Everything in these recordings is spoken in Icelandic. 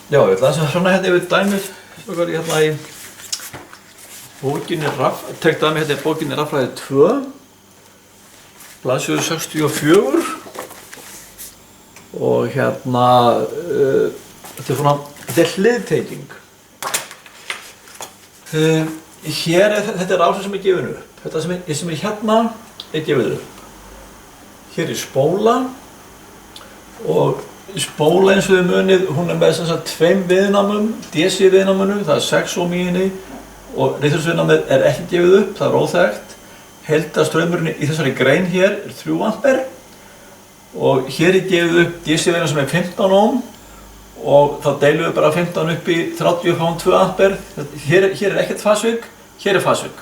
Já, ég ætla að svona hérna yfir dæmið hérna í bókinni tek dæmi hérna í bókinni Raffræði 2 blaðsíðu 64 og hérna þetta er hliðtenging. Þetta er áhrif sem er gefin upp. Þetta sem er hérna er gefið upp. Hér er spóla og spóla eins og við munið, hún er með sem sagt tveim viðnámum, DC viðnáminu, það er 6 ohm í henni og rithöfsviðnámið er ekki gefið upp, það er óþekkt. Heildarstraumurinn í þessari grein hér er 3 ampere og hér er gefið upp DC viðnám sem er 15 ohm og þá deilum við bara 15 upp í 30,2 ampere. Hér er ekkert fasvik, hér er fasvik.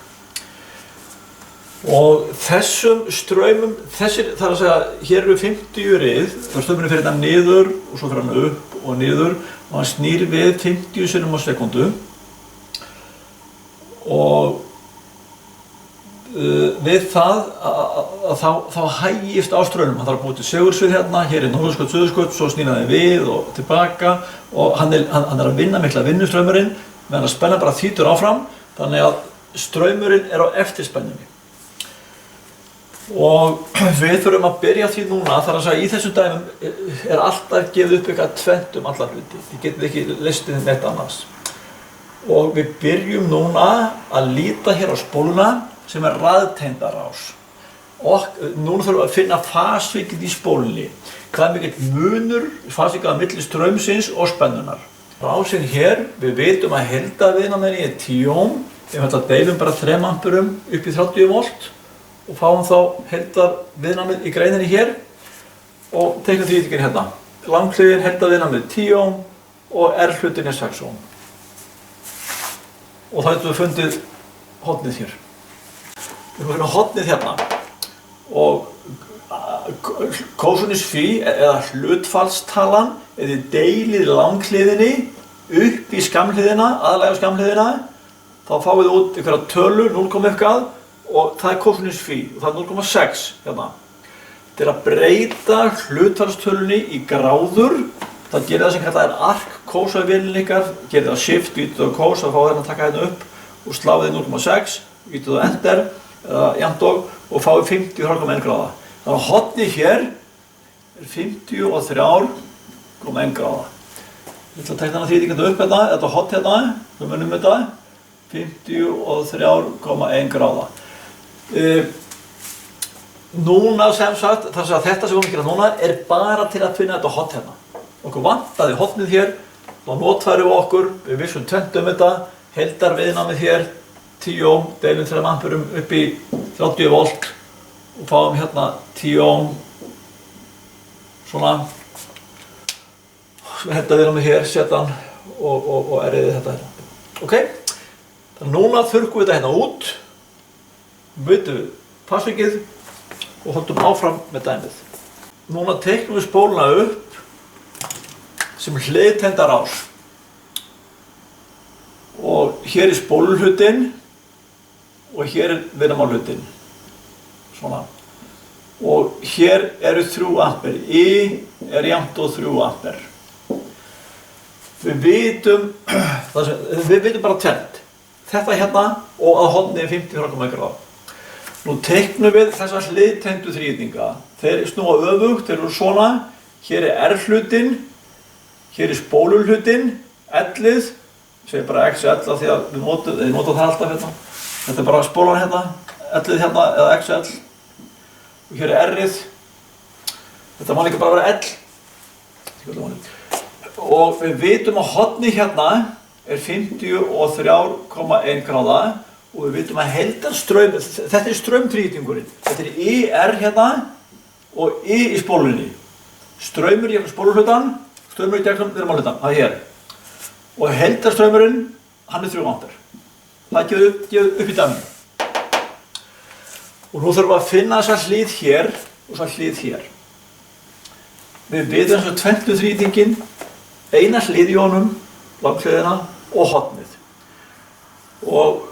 Og þessum straumum, það er að segja, hér eru 50 rið, þá straumurinn fer hérna niður og svo fer hann upp og niður og hann snýr við 50 sinnum á sekundu og við það þá hægist á straumnum. Hann þarf að búa til segursvið hérna, hér er norðurskaut, suðurskaut, svo snýr hann við og tilbaka og hann er að vinna mikla vinnustraumurinn meðan að spennan bara þýtur áfram, þannig að straumurinn er á eftirspennunni. Og við þurfum að byrja því núna, þar að segja í þessum dæmum er alltaf gefið upp eitthvað tvennt allar hluti. Þið getum ekki listið neitt annars. Og við byrjum núna að líta hér á spóluna sem er raðtengdarás. Og núna þurfum við að finna fasvikið í spólunni. Hvað er mikill munur fasvikið á milli straumsins og spennunar. Rásinn hér, við vitum að heildarviðnámið er 10 ohm. Við ætlum að deilum bara 3 amperum upp í 30 volt. Og fáum þá heildarviðnámið í greininni hér og teiknum þrýtingin hérna. Langhliðin heildarviðnámið 10 ohm og R-hlutin er 6 ohm. Og þá getum við fundið hornið hér. Við erum að finna hornið hérna og cosinus phi eða hlutfallstalan ef þið deilið langhliðinni upp í skammhliðina, aðallega skammhliðina, þá fáið þið út einhverja tölu, 0, eitthvað og það er cosinus phi og það er 0,6 hérna. Til að breyta hlutfallstölunni í gráður, það gerir það sem kallað er arc kósavélinni ykkar, gerir það shift, ítið á kós, þá fáið hérna að taka hérna upp og sláðið 0,6, ítið á enter eða jafnt og fáið 50,1 gráða. Þannig að hornið hér er 53,1 gráða. Ég ætla að tekna þrýtingina upp hérna, þetta horn hérna, við munum þetta, 53,1 gráða. Núna sem sagt, þar að þetta sem við erum að gera núna er bara til að finna þetta hot hérna. Okkur vantaði hotnið hér, þá notfærum við okkur, við vissum tvennt þetta, heildarviðnámið hér, 10 ohm, deilum 3 amperum upp í 30 volt og fáum hérna 10 ohm, svona, heildarviðnámið hér, setja hann og erriði þetta hérna. Ok, þannig núna þurrkum við þetta hérna út, byttum við passvikið og höldum áfram með dæmið. Núna teiknum við spóluna upp sem hliðtengdarás. Og hér er spólulhlutinn og hér er viðnámahlutin. Svona. Og hér eru 3 ampere. I er jafnt og 3 ampere. Við vitum bara tvennt. Þetta hérna og að hornið er 50,1 gráða. Nú teiknum við þessa hliðtengdu þrýtinga. Þeir snúa öfugt, þeir eru svona. Hér er R-hlutin, hér er spólulhlutinn, L-ið, segir bara XL af því að við notum það alltaf hérna. Þetta er bara spólan hérna, L-ið hérna eða XL. Og hér er R-ið. Þetta má líka bara vera L. Og við vitum að hornið hérna er 53,1 gráða. Og við vitum að heildarstraum, þetta er straumþrýtingurinn. Þetta er IR hérna og I í spólunni. Straumur í spólulhlutan, straumur í gegnum viðnámahlutan, það er hér. Og heildarstraumurinn, hann er 3 ampere. Það er gefið upp í dæminu. Og nú þurfum við að finna þessa hlið hér og þessa hlið hér. Við vitum þess að tventu þrýtingin, eina hlið í honum, langhliðina og hornið. Og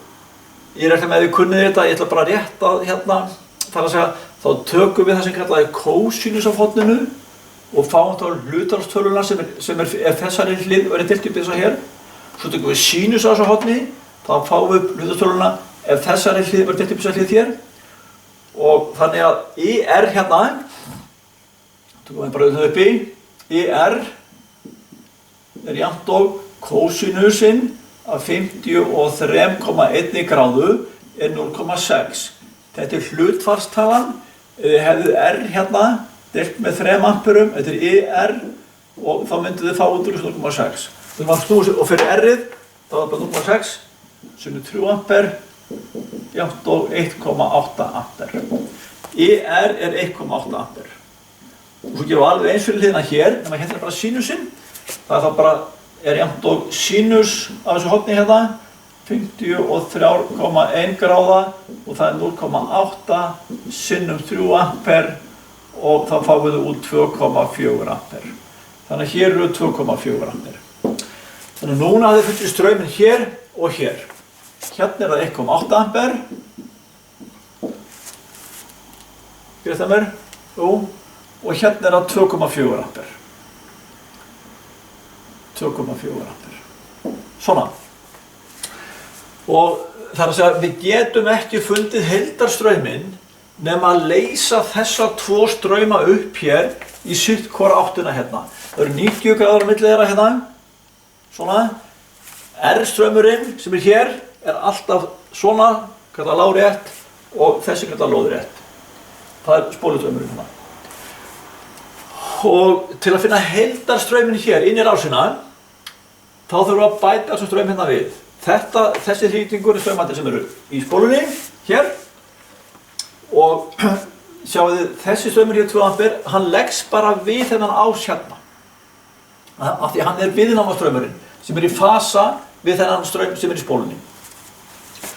ég reikna með að við kunnið þetta, ég ætla bara rétt að hérna, þar að segja, þá tökum við það sem kallað er cosinus af horninu og fáum þá hlutfallstöluna sem er þessari hlið og er deilt upp þess að hér. Svo tökum við sínus á þessu horni, þá fáum við hlutfallstöluna ef þessari hlið er deilt upp þess að hlið hér. Og þannig að IR hérna, tökum við bara auðvitað uppi, IR er jafnt og kósinusinn af 53,1 gráðu er 0,6. Þetta er hlutfallstalan, ef þið hefðið R hérna, deilt með 3 amperum, þetta er IR og þá myndið þið fá út úr 0,6. Þannig að snúið sér og fyrir R-ið, þá er bara 0,6, sem er 3 amper, jafnt og 1,8 amper. IR er 1,8 amper. Og svo gerum við alveg eins fyrir hliðina hér, nema hérna er bara sínusinn, það er þá bara jafnt og sínus af þessu horni hérna, 53,1 gráða og það er 0,8 sinnum 3 amper og þá fáum við út 2,4 amper. Þannig að hér eru 2,4 amper. Þannig að núna hafið fundið strauminn hér og hér. Hérna er það 1,8 amper. Gerist það mér? Jú. Og hérna er það 2,4 amper. 2,4 amper. Svona. Og það er að segja, við getum ekki fundið heildarstrauminn nema að leysa þessa 2 strauma upp hér í sitt hvora áttuna hérna. Það eru 90 gráður á milli þeirra hérna. Svona. R-straumurinn sem er hér er alltaf svona, kallað lárétt og þessi kallað lóðrétt. Það er spólustraumurinn hérna. Og til að finna heildarstrauminn hér inn í rásina, þá þurfum við að bæta þessum straum hérna við. Þessi hrítingur er straumarnir sem eru í spólunni, hér. Og sjáu þið, þessi straumur hér 2 amper, hann leggst bara við þennan ás hérna. Af því að hann er viðnámastraumurinn, sem er í fasa við þennan straum sem er í spólunni.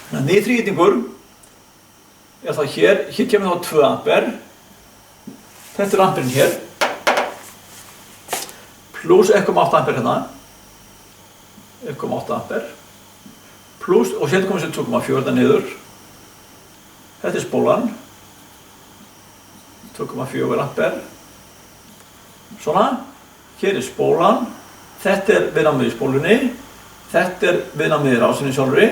Þannig að nýr hrítingur er þá hér kemur þá 2 amper. Þetta er amperinn hér. Plus 1,8 amper hérna. 1,8 amper. Plus, og hérna komum við sér 2,4 niður. Þetta er spólan. 2,4 amper. Svona. Hér er spólan. Þetta er viðnámið í spólunni. Þetta er viðnámið í rásinni sjálfri.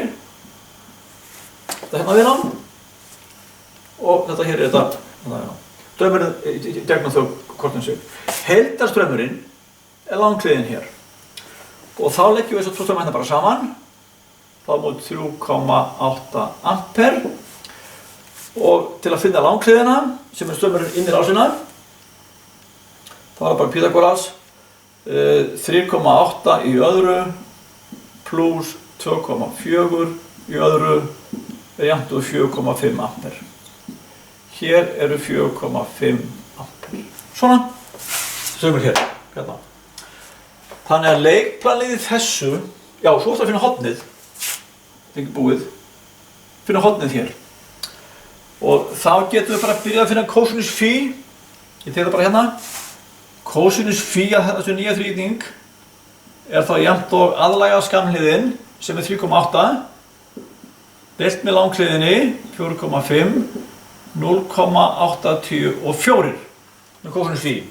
Þetta er hérna viðnám. Og þetta hér er þetta. Straumurinn gegnum þau kortum sig. Heildarstraumurinn er langhliðin hér. Og þá leggjum við þessar 2 strauma hérna bara saman. Þá múið 3,8 amper. Og til að finna langhliðina, sem er straumurinn inn í rásina, þá er bara Pythagoras. 3,8 í öðru plus 2,4 í öðru er jafnt og 4,5 amper. Hér eru 4,5 amper. Svona. Straumur hér. Hérna. Þannig að leikplanið í þessu, já, svo ætla að finna hornið. Þetta er ekki búið. Finna hornið hér. Og þá getum við bara að byrja að finna cosinus phi. Ég tek það bara hérna. Cosinus phi að þessu nýja þrýting er þá jafnt og aðlæga skamhliðin sem er 3,8 deilt með langhliðinni 4,5 0,84 með cosinus phi.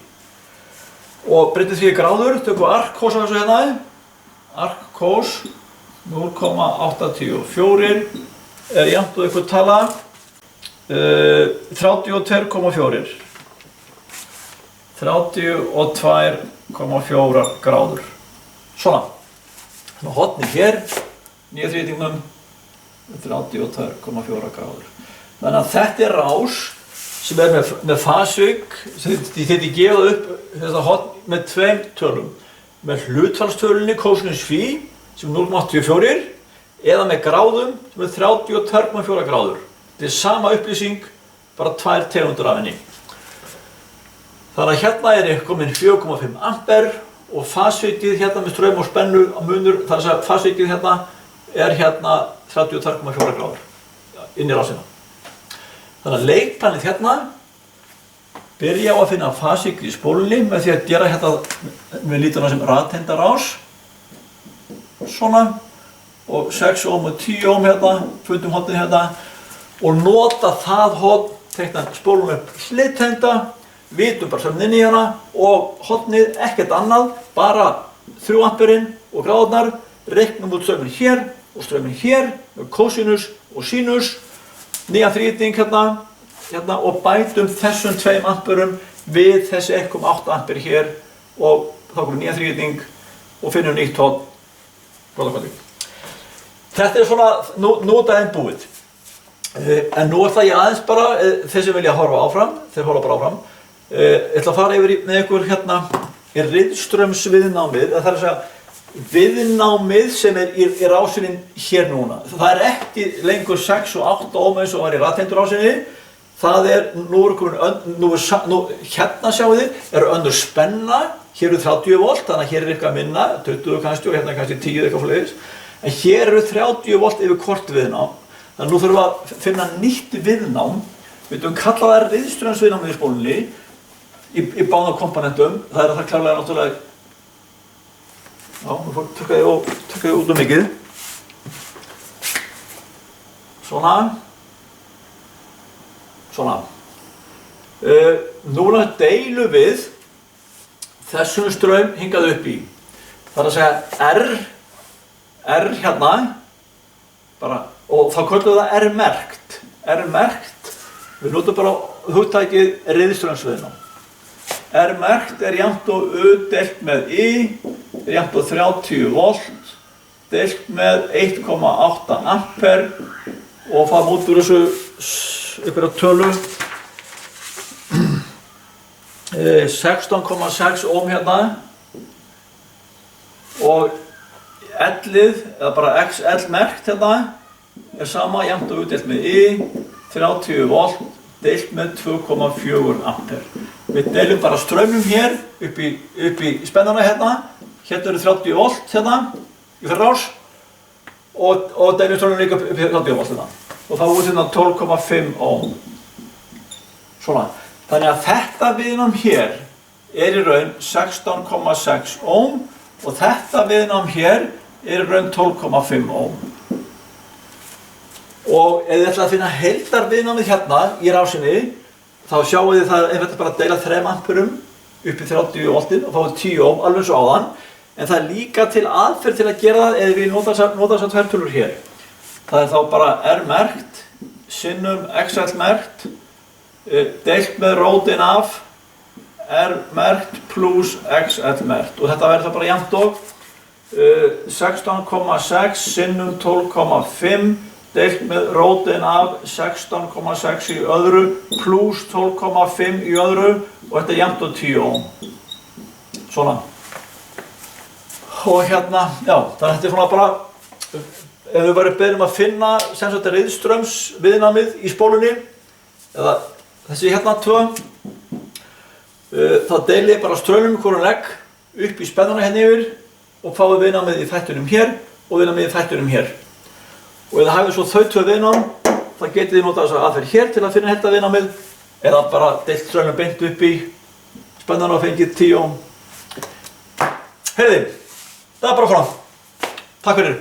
Og breytið því í gráður, tökum við arc-cos á þessu hérna. Arc-cos 0,84 er jafnt og eitthvað tala 32,4. 32,4 gráður. Svona. Þannig að hornið hér, nýja þrýtingnum, 32,4 gráður. Þannig að þetta er rás sem er með fasvik, því þetta er gefið upp þetta horn með 2 tölum. Með hlutfallstölunni cosinus phi sem er 0,84 eða með gráðum sem er 32,4 gráður. Þetta er sama upplýsing, bara 2 tegundir af henni. Þannig að hérna er komin 4,5 amper og fasvikið hérna með straum og spennu á munur, þar að fasvikið hérna er hérna 32,4 gráður inn í rásina. Þannig að leikplanið hérna byrja á að finna fasvikið í spólunni með því að gera hérna með lítuna sem radteindarás. Svona. Og 6 ohm og 10 ohm hérna, fundum hornið hérna og nota það horn, tekna spólunum upp hliðteinda vitum bara strömmin í hana og hornið, ekkert annað, bara 3 amperinn og gráðurnar, reiknum út strömmin hér og strömmin hér með kósinus og sínus, nýjan þríhyrning hérna og bætum þessum 2 amperum við þessi 1,8 ampere hér og þá komum nýjan þríhyrning og finnum nýtt horn. Þetta svona, nú er daginn búið. En nú ætla ég aðeins bara, þeir sem vilja horfa áfram, þeir horfa bara áfram. Ég ætla að fara yfir með ykkur hérna í riðströmsviðnámið, það er að segja viðnámið sem í rásinni hér núna. Það ekki lengur 6 og 8 ohm eins og var í raðtengdurásinni. Það nú er komin, hérna sjáu þið, önnur spenna, hér 30 volt, þannig að hér eitthvað minna, 20 kannski og hérna kannski 10 eitthvað svoleiðis. En hér 30 volt yfir hvort viðnám, þannig að nú þurfum við að finna nýtt viðnám. Við myndum kalla það riðströmsviðnámið í spólunni, í báðum komponentum. Það það klárlega náttúrulega, já, nú fór tökka ég út mikið. Svona. Núna deilum við þessum ströym hingað upp í. Það að segja R hérna, bara, og þá köllum við það R-merkt. R-merkt, við notum bara hugtækið riðströmsviðnám. R-merkt jafnt og U deilt með I, jafnt og 30 volt, deilt með 1,8 ampere og fáum út úr þessu ykkur á tölu 16,6 ohm hérna og L-ið, eða bara XL merkt hérna, sama jafnt og U deilt með I, 30 volt, deilt með 2,4 ampere. Við deilum bara strömmum hér upp í spennana hérna, hérna 30 volt hérna, í fyrrás, og deilum strömmum líka upp í 30 volt hérna. Og þá út hérna 12,5 ohm. Svona. Þannig að þetta viðnám hér í raun 16,6 ohm og þetta viðnám hér í raun 12,5 ohm. Og ef þið ætla að finna heildarviðnámið hérna í rásinni, þá sjáum við það einfaldlega bara að deila 3 amperum upp í 30 voltin og fáum 10 ohm alveg svo áðan. En það líka til aðferð til að gera það ef við nota þessar 2 tölur hér. Það þá bara R-merkt, sinnum XL merkt, deilt með rótin af R-merkt pluss XL merkt. Og þetta verður það bara jafnt og 16,6 sinnum 12,5 deilt með rótin af 16,6 í öðru pluss 12,5 í öðru og þetta jafnt og 10 ohm. Svona. Og hérna, já, þannig að þetta svona bara, ef við varum beðin að finna sem sagt riðströmsviðnámið í spólunni, eða þessi hérna 2, þá deili ég bara strömmum hvorum legg upp í spennuna hérna yfir og fái viðnámið í þættunum hér og viðnámið í þættunum hér. Og ef það hafið svo þau 2 viðnám, þá getið þið notað þessa aðferð hér til að finna heildarviðnámið eða bara deilt strömmum beint upp í spennuna og fengið 10 ohm. Heyrðu, það bara frá. Takk fyrir.